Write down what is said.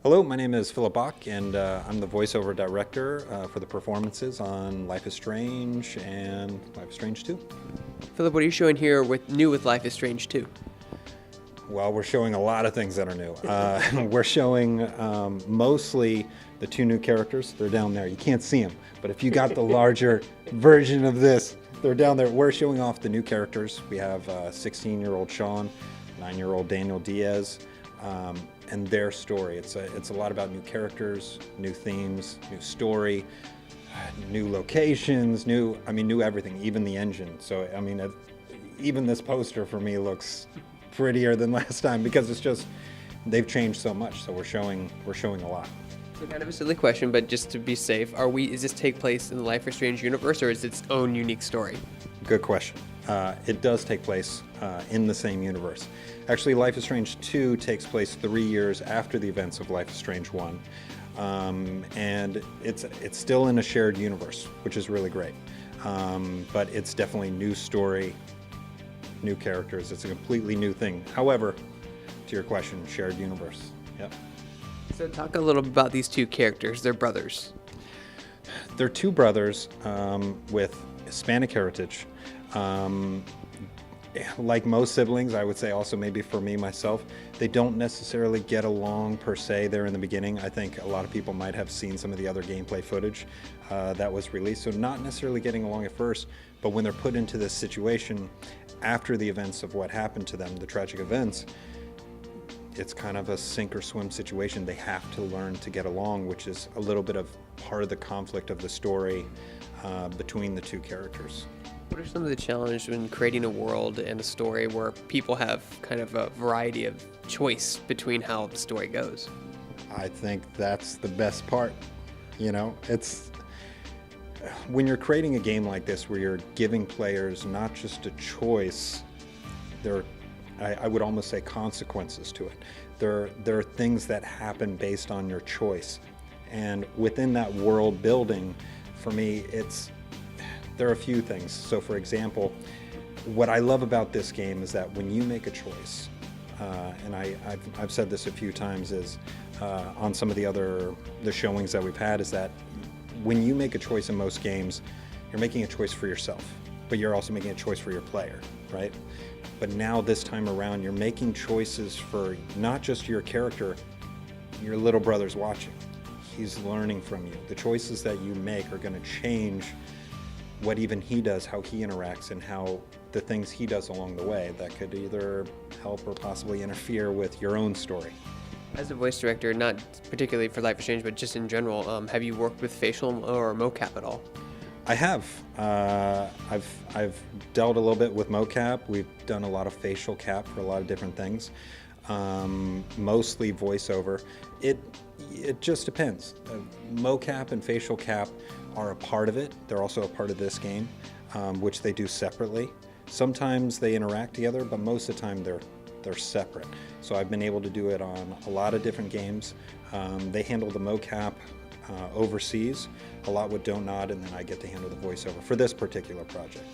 Hello, my name is Philip Bach, and I'm the voiceover director for the performances on Life is Strange and Life is Strange 2. Philip, what are you showing here new with Life is Strange 2? Well, we're showing a lot of things that are new. We're showing mostly the two new characters. They're down there. You can't see them, but if you got the larger version of this, they're down there. We're showing off the new characters. We have 16-year-old Sean, 9-year-old Daniel Diaz, and their story. It's a lot about new characters, new themes, new story, new locations, new everything, even the engine. So, even this poster for me looks prettier than last time because it's just, they've changed so much. So we're showing a lot. So kind of a silly question, but just to be safe, is this take place in the Life is Strange universe, or is it its own unique story? Good question. It does take place in the same universe. Actually, Life is Strange 2 takes place 3 years after the events of Life is Strange 1. And it's still in a shared universe, which is really great. But it's definitely new story, new characters. It's a completely new thing. However, to your question, shared universe. Yep. So talk a little bit about these two characters. They're brothers. They're two brothers with Hispanic heritage. Like most siblings, I would say also maybe for me, myself, they don't necessarily get along per se there in the beginning. I think a lot of people might have seen some of the other gameplay footage that was released, so not necessarily getting along at first, but when they're put into this situation after the events of what happened to them, the tragic events, it's kind of a sink or swim situation. They have to learn to get along, which is a little bit of part of the conflict of the story between the two characters. What are some of the challenges in creating a world and a story where people have kind of a variety of choice between how the story goes? I think that's the best part. It's when you're creating a game like this where you're giving players not just a choice, I would almost say consequences to it. There are things that happen based on your choice. And within that world building, for me, there are a few things. So for example, what I love about this game is that when you make a choice, and I've said this a few times is on some of the showings that we've had, is that when you make a choice in most games, you're making a choice for yourself, but you're also making a choice for your player, right? But now this time around, you're making choices for not just your character, your little brother's watching. He's learning from you. The choices that you make are going to change what even he does, how he interacts, and how the things he does along the way that could either help or possibly interfere with your own story. As a voice director, not particularly for Life is Strange, but just in general, have you worked with facial or mocap at all? I have. I've dealt a little bit with mocap. We've done a lot of facial cap for a lot of different things, mostly voiceover. It just depends. Mocap and facial cap are a part of it. They're also a part of this game, which they do separately. Sometimes they interact together, but most of the time they're separate. So I've been able to do it on a lot of different games. They handle the mocap overseas a lot with Dontnod, and then I get to handle the voiceover for this particular project.